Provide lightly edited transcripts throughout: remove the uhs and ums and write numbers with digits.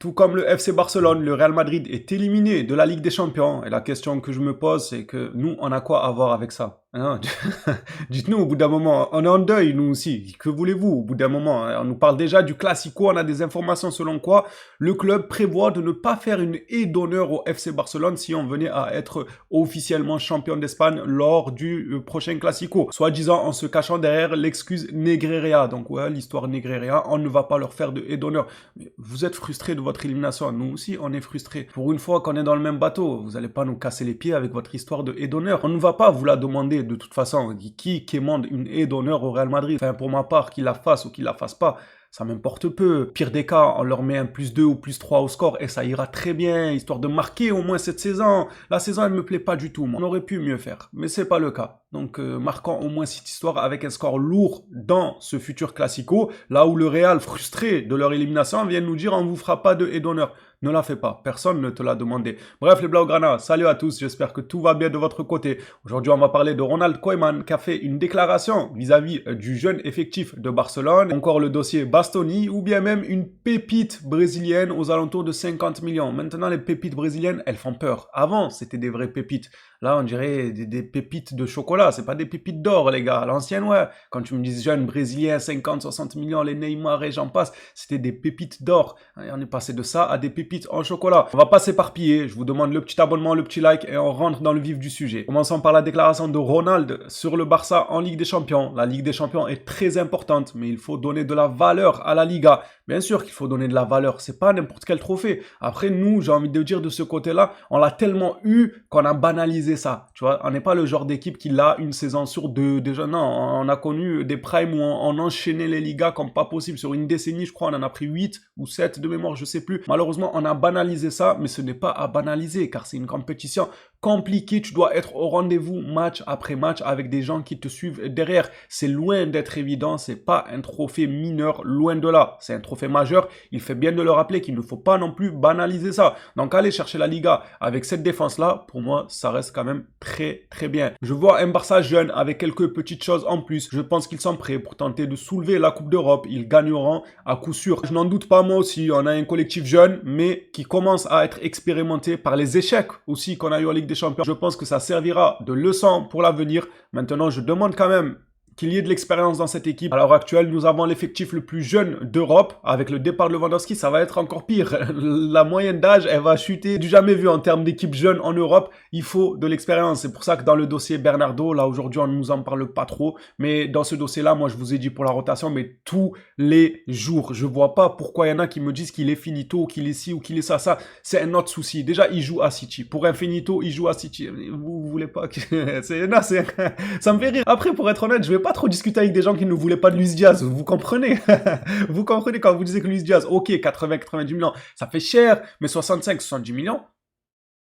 Tout comme le FC Barcelone, le Real Madrid est éliminé de la Ligue des Champions. Et la question que je me pose, c'est que nous, on a quoi à voir avec ça? Hein. Dites-nous, au bout d'un moment, on est en deuil, nous aussi. Que voulez-vous, au bout d'un moment? On nous parle déjà du Classico, on a des informations selon quoi le club prévoit de ne pas faire une haie d'honneur au FC Barcelone si on venait à être officiellement champion d'Espagne lors du prochain Classico. Soi-disant en se cachant derrière l'excuse Negreira. Donc ouais, l'histoire Negreira, on ne va pas leur faire de haie d'honneur. Mais vous êtes frustrés de votre élimination, nous aussi on est frustrés. Pour une fois qu'on est dans le même bateau, vous n'allez pas nous casser les pieds avec votre histoire de haie d'honneur. On ne va pas vous la demander de toute façon. Qui quémande une haie d'honneur au Real Madrid? Enfin, pour ma part, qu'il la fasse ou qu'il la fasse pas, ça m'importe peu. Pire des cas, on leur met un +2 ou +3 au score et ça ira très bien, histoire de marquer au moins cette saison. La saison, elle me plaît pas du tout. On aurait pu mieux faire, mais c'est pas le cas. Donc, marquons au moins cette histoire avec un score lourd dans ce futur Classico, là où le Real, frustré de leur élimination, vient nous dire on vous fera pas de haie d'honneur. Ne la fais pas, personne ne te l'a demandé. Bref, les Blaugrana, salut à tous, j'espère que tout va bien de votre côté. Aujourd'hui, on va parler de Ronald Koeman qui a fait une déclaration vis-à-vis du jeune effectif de Barcelone, encore le dossier Bastoni, ou bien même une pépite brésilienne aux alentours de 50 millions. Maintenant, les pépites brésiliennes, elles font peur. Avant, c'était des vraies pépites. Là, on dirait des pépites de chocolat, c'est pas des pépites d'or, les gars. À l'ancienne, ouais, quand tu me dis jeune brésilien, 50, 60 millions, les Neymar et j'en passe, c'était des pépites d'or. On est passé de ça à des pépites en chocolat. On va pas s'éparpiller, je vous demande le petit abonnement, le petit like et on rentre dans le vif du sujet. Commençons par la déclaration de Ronald sur le Barça en Ligue des Champions. La Ligue des Champions est très importante, mais il faut donner de la valeur à la Liga. Bien sûr qu'il faut donner de la valeur, c'est pas n'importe quel trophée. Après, nous, j'ai envie de dire de ce côté-là, on l'a tellement eu qu'on a banalisé ça. Tu vois, on n'est pas le genre d'équipe qui l'a une saison sur deux. Déjà, non, on a connu des primes où on enchaînait les Ligas comme pas possible. Sur une décennie, je crois, on en a pris 8 ou 7 de mémoire, je sais plus. Malheureusement, on a banalisé ça, mais ce n'est pas à banaliser car c'est une compétition compliquée. Tu dois être au rendez-vous match après match avec des gens qui te suivent derrière. C'est loin d'être évident, c'est pas un trophée mineur, loin de là. C'est un trophée majeur. Il fait bien de le rappeler qu'il ne faut pas non plus banaliser ça. Donc, aller chercher la Liga avec cette défense-là, pour moi, ça reste quand même très très bien. Je vois un Barça jeune avec quelques petites choses en plus. Je pense qu'ils sont prêts pour tenter de soulever la Coupe d'Europe. Ils gagneront à coup sûr. Je n'en doute pas, moi aussi. On a un collectif jeune, mais qui commence à être expérimenté par les échecs aussi qu'on a eu en Ligue des Champions. Je pense que ça servira de leçon pour l'avenir. Maintenant, je demande quand même qu'il y ait de l'expérience dans cette équipe. À l'heure actuelle, nous avons l'effectif le plus jeune d'Europe. Avec le départ de Lewandowski, ça va être encore pire. La moyenne d'âge, elle va chuter du jamais vu en termes d'équipe jeune en Europe. Il faut de l'expérience. C'est pour ça que dans le dossier Bernardo, là aujourd'hui, on ne nous en parle pas trop. Mais dans ce dossier-là, moi, je vous ai dit pour la rotation, mais tous les jours. Je vois pas pourquoi il y en a qui me disent qu'il est finito, qu'il est ci ou qu'il est ça. Ça, c'est un autre souci. Déjà, il joue à City. Pour un finito, il joue à City. Vous voulez pas que... non, ça me fait rire. Après, pour être honnête, je vais pas trop discuter avec des gens qui ne voulaient pas de Luis Diaz, vous comprenez? Vous comprenez quand vous disiez que Luis Diaz, ok, 80-90 millions, ça fait cher, mais 65-70 millions,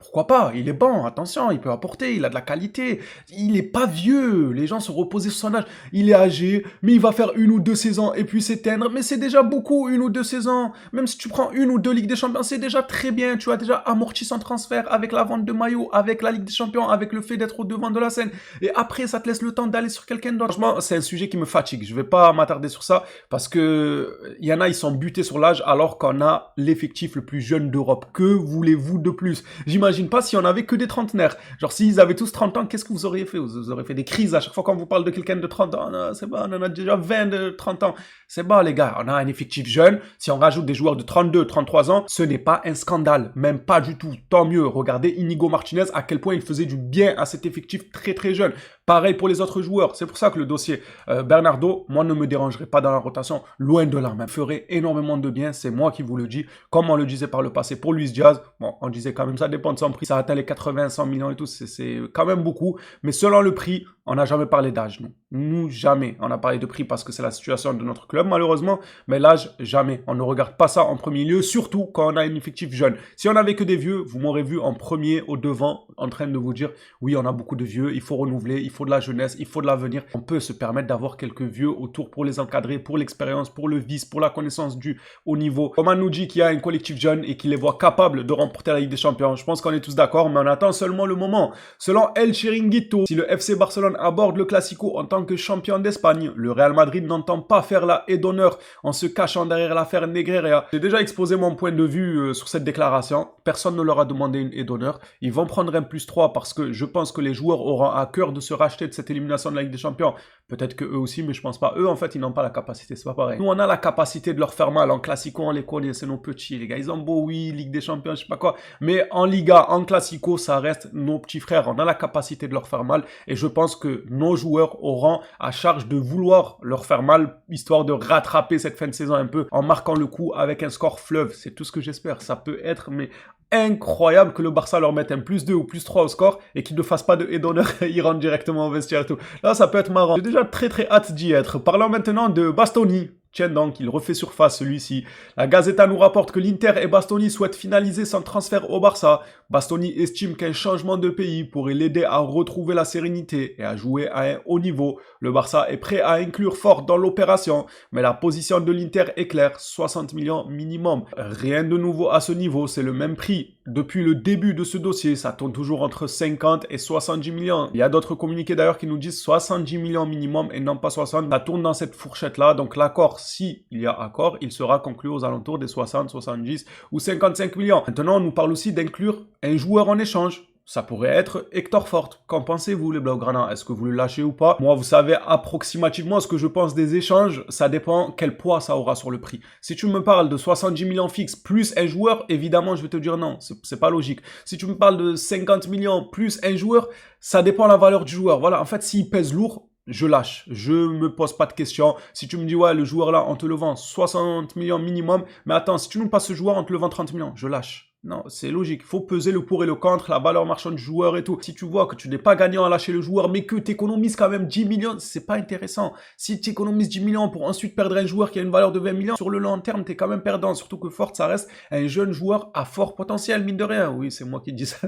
pourquoi pas? Il est bon, attention, il peut apporter, il a de la qualité. Il est pas vieux, les gens se reposaient sur son âge. Il est âgé, mais il va faire 1 ou 2 saisons et puis s'éteindre. Mais c'est déjà beaucoup, 1 ou 2 saisons. Même si tu prends 1 ou 2 Ligues des Champions, c'est déjà très bien. Tu as déjà amorti son transfert avec la vente de maillot, avec la Ligue des Champions, avec le fait d'être au devant de la scène. Et après, ça te laisse le temps d'aller sur quelqu'un d'autre. Franchement, c'est un sujet qui me fatigue. Je vais pas m'attarder sur ça parce que il y en a, ils sont butés sur l'âge alors qu'on a l'effectif le plus jeune d'Europe. Que voulez-vous de plus? J'imagine pas si on avait que des trentenaires. Genre, s'ils avaient tous 30 ans, qu'est-ce que vous auriez fait? Vous auriez fait des crises à chaque fois quand vous parle de quelqu'un de 30 ans. Non, c'est bon, on en a déjà 20 de 30 ans. C'est bon, les gars, on a un effectif jeune. Si on rajoute des joueurs de 32, 33 ans, ce n'est pas un scandale. Même pas du tout. Tant mieux. Regardez Inigo Martinez, à quel point il faisait du bien à cet effectif très très jeune. Pareil pour les autres joueurs. C'est pour ça que le dossier Bernardo, moi, ne me dérangerait pas dans la rotation. Loin de là, même. Ferait énormément de bien. C'est moi qui vous le dis. Comme on le disait par le passé pour Luis Diaz. Bon, on disait quand même ça dépend de son prix. Ça atteint les 80, 100 millions et tout. C'est quand même beaucoup. Mais selon le prix, on n'a jamais parlé d'âge, nous. Nous, jamais. On a parlé de prix parce que c'est la situation de notre club, malheureusement. Mais l'âge, jamais. On ne regarde pas ça en premier lieu, surtout quand on a un effectif jeune. Si on avait que des vieux, vous m'aurez vu en premier, au devant, en train de vous dire, oui, on a beaucoup de vieux, il faut renouveler, il faut de la jeunesse, il faut de l'avenir. On peut se permettre d'avoir quelques vieux autour pour les encadrer, pour l'expérience, pour le vice, pour la connaissance du haut niveau. Koeman nous dit qu'il y a un collectif jeune et qu'il les voit capables de remporter la Ligue des Champions. Je pense qu'on est tous d'accord, mais on attend seulement le moment. Selon El Chiringuito, si le FC Barcelone aborde le Classico en tant tant que champion d'Espagne. Le Real Madrid n'entend pas faire la haie d'honneur en se cachant derrière l'affaire Negreira. J'ai déjà exposé mon point de vue sur cette déclaration. Personne ne leur a demandé une haie d'honneur. Ils vont prendre un +3 parce que je pense que les joueurs auront à cœur de se racheter de cette élimination de la Ligue des Champions. Peut-être que eux aussi, mais je pense pas. Eux, en fait, ils n'ont pas la capacité, c'est pas pareil. Nous, on a la capacité de leur faire mal. En Classico, on les connaît, c'est nos petits, les gars. Ils ont beau, oui, Ligue des Champions, je sais pas quoi. Mais en Liga, en Classico, ça reste nos petits frères. On a la capacité de leur faire mal. Et je pense que nos joueurs auront à charge de vouloir leur faire mal, histoire de rattraper cette fin de saison un peu, en marquant le coup avec un score fleuve. C'est tout ce que j'espère. Ça peut être, mais incroyable que le Barça leur mette un +2 ou +3 au score et qu'ils ne fassent pas de haie d'honneur, ils rentrent directement au vestiaire et tout. Là, ça peut être marrant. J'ai déjà très hâte d'y être. Parlons maintenant de Bastoni. Tiens donc, il refait surface celui-ci. La Gazzetta nous rapporte que l'Inter et Bastoni souhaitent finaliser son transfert au Barça. Bastoni estime qu'un changement de pays pourrait l'aider à retrouver la sérénité et à jouer à un haut niveau. Le Barça est prêt à inclure Fort dans l'opération, mais la position de l'Inter est claire, 60 millions minimum. Rien de nouveau à ce niveau, c'est le même prix. Depuis le début de ce dossier, ça tourne toujours entre 50 et 70 millions. Il y a d'autres communiqués d'ailleurs qui nous disent 70 millions minimum et non pas 60. Ça tourne dans cette fourchette-là, donc l'accord, si il y a accord, il sera conclu aux alentours des 60, 70 ou 55 millions. Maintenant, on nous parle aussi d'inclure un joueur en échange. Ça pourrait être Hector Fort. Qu'en pensez-vous, les Blaugrana? Est-ce que vous le lâchez ou pas? Moi, vous savez approximativement ce que je pense des échanges. Ça dépend quel poids ça aura sur le prix. Si tu me parles de 70 millions fixes plus un joueur, évidemment, je vais te dire non. C'est pas logique. Si tu me parles de 50 millions plus un joueur, ça dépend de la valeur du joueur. Voilà, en fait, s'il pèse lourd, je lâche, je me pose pas de questions. Si tu me dis, ouais, le joueur là, on te le vend 60 millions minimum, mais attends, si tu nous passes ce joueur, on te le vend 30 millions, je lâche. Non, c'est logique. Il faut peser le pour et le contre, la valeur marchande du joueur et tout. Si tu vois que tu n'es pas gagnant à lâcher le joueur, mais que tu économises quand même 10 millions, c'est pas intéressant. Si tu économises 10 millions pour ensuite perdre un joueur qui a une valeur de 20 millions, sur le long terme, tu es quand même perdant. Surtout que Fort, ça reste un jeune joueur à fort potentiel, mine de rien. Oui, c'est moi qui dis ça.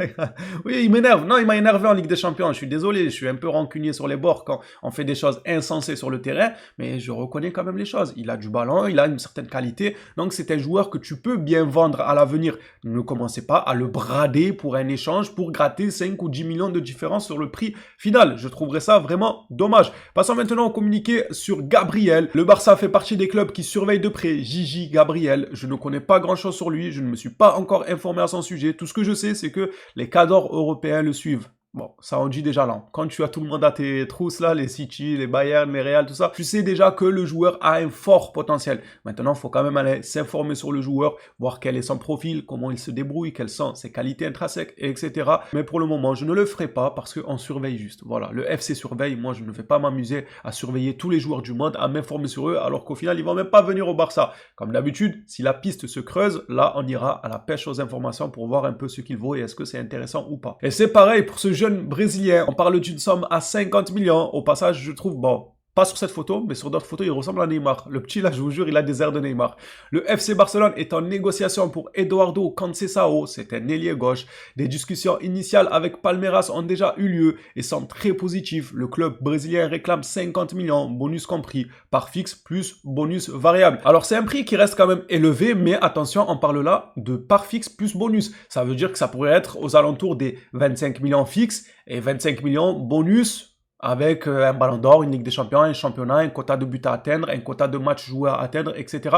Oui, il m'énerve. Non, il m'a énervé en Ligue des Champions. Je suis désolé, je suis un peu rancunier sur les bords quand on fait des choses insensées sur le terrain, mais je reconnais quand même les choses. Il a du ballon, il a une certaine qualité. Donc, c'est un joueur que tu peux bien vendre à l'avenir. Ne commencez pas à le brader pour un échange pour gratter 5 ou 10 millions de différence sur le prix final. Je trouverais ça vraiment dommage. Passons maintenant au communiqué sur Gabriel. Le Barça fait partie des clubs qui surveillent de près Gigi Gabriel. Je ne connais pas grand chose sur lui. Je ne me suis pas encore informé à son sujet. Tout ce que je sais, c'est que les cadors européens le suivent. Bon, ça en dit déjà là. Quand tu as tout le monde à tes trousses là, les City, les Bayern, les Real, tout ça, tu sais déjà que le joueur a un fort potentiel. Maintenant, il faut quand même aller s'informer sur le joueur, voir quel est son profil, comment il se débrouille, quelles sont ses qualités intrinsèques, etc. Mais pour le moment, je ne le ferai pas parce qu'on surveille juste. Voilà, le FC surveille. Moi, je ne vais pas m'amuser à surveiller tous les joueurs du monde, à m'informer sur eux, alors qu'au final, ils vont même pas venir au Barça. Comme d'habitude, si la piste se creuse, là, on ira à la pêche aux informations pour voir un peu ce qu'il vaut et est-ce que c'est intéressant ou pas. Et c'est pareil pour ce jeune brésilien. On parle d'une somme à 50 millions. Au passage, je trouve, bon, pas sur cette photo, mais sur d'autres photos, il ressemble à Neymar. Le petit, là, je vous jure, il a des airs de Neymar. Le FC Barcelone est en négociation pour Eduardo Cancelo, c'est un ailier gauche. Des discussions initiales avec Palmeiras ont déjà eu lieu et sont très positives. Le club brésilien réclame 50 millions, bonus compris, par fixe plus bonus variable. Alors, c'est un prix qui reste quand même élevé, mais attention, on parle là de par fixe plus bonus. Ça veut dire que ça pourrait être aux alentours des 25 millions fixes et 25 millions bonus avec un ballon d'or, une Ligue des Champions, un championnat, un quota de buts à atteindre, un quota de matchs joués à atteindre, etc.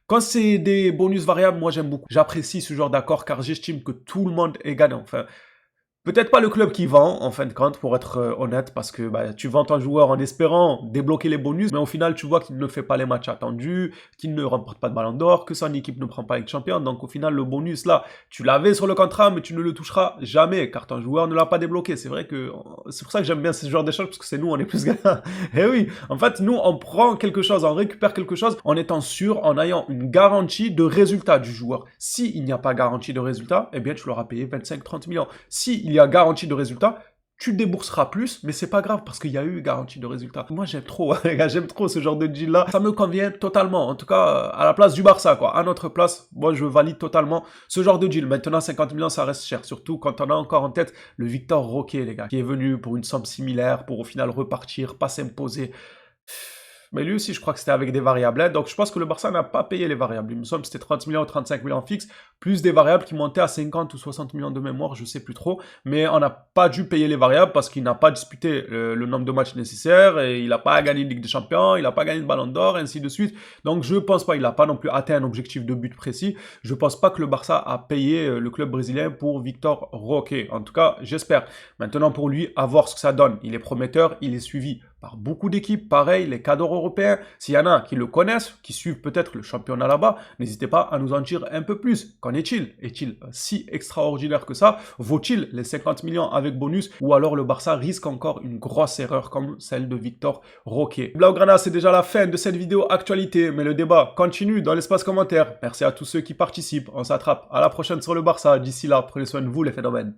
Quand c'est des bonus variables, moi j'aime beaucoup. J'apprécie ce genre d'accord car j'estime que tout le monde est gagnant. Enfin, peut-être pas le club qui vend, en fin de compte, pour être honnête, parce que bah, tu vends ton joueur en espérant débloquer les bonus, mais au final, tu vois qu'il ne fait pas les matchs attendus, qu'il ne remporte pas de ballon d'or, que son équipe ne prend pas avec champion. Donc au final, le bonus, là, tu l'avais sur le contrat, mais tu ne le toucheras jamais, car ton joueur ne l'a pas débloqué. C'est vrai que c'est pour ça que j'aime bien ce genre d'échange, parce que c'est nous, on est plus gagnants. Eh oui, en fait, nous, on prend quelque chose, on récupère quelque chose, en étant sûr, en ayant une garantie de résultat du joueur. S'il n'y a pas garantie de résultat, eh bien, tu l'auras payé 25-30 millions. Si il y a garantie de résultat, tu débourseras plus, mais c'est pas grave parce qu'il y a eu garantie de résultat. Moi, j'aime trop, les gars, j'aime trop ce genre de deal-là. Ça me convient totalement. En tout cas, à la place du Barça, quoi. À notre place, moi, je valide totalement ce genre de deal. Maintenant, 50 millions, ça reste cher. Surtout quand on a encore en tête le Victor Roque, les gars, qui est venu pour une somme similaire, pour au final repartir, pas s'imposer. Mais lui aussi, je crois que c'était avec des variables, hein. Donc, je pense que le Barça n'a pas payé les variables. Il me semble que c'était 30 millions ou 35 millions fixes, plus des variables qui montaient à 50 ou 60 millions de mémoire, je sais plus trop. Mais on n'a pas dû payer les variables parce qu'il n'a pas disputé le nombre de matchs nécessaires et il n'a pas gagné de Ligue des Champions, il n'a pas gagné de Ballon d'Or, ainsi de suite. Donc, je pense pas, il n'a pas non plus atteint un objectif de but précis. Je pense pas que le Barça a payé le club brésilien pour Victor Roque. En tout cas, j'espère. Maintenant, pour lui, à voir ce que ça donne. Il est prometteur, il est suivi par beaucoup d'équipes, pareil, les cadres européens. S'il y en a qui le connaissent, qui suivent peut-être le championnat là-bas, n'hésitez pas à nous en dire un peu plus. Qu'en est-il? Est-il si extraordinaire que ça? Vaut-il les 50 millions avec bonus? Ou alors le Barça risque encore une grosse erreur comme celle de Victor Roque? Blaugrana, c'est déjà la fin de cette vidéo actualité, mais le débat continue dans l'espace commentaire. Merci à tous ceux qui participent. On s'attrape à la prochaine sur le Barça. D'ici là, prenez soin de vous les phénomènes.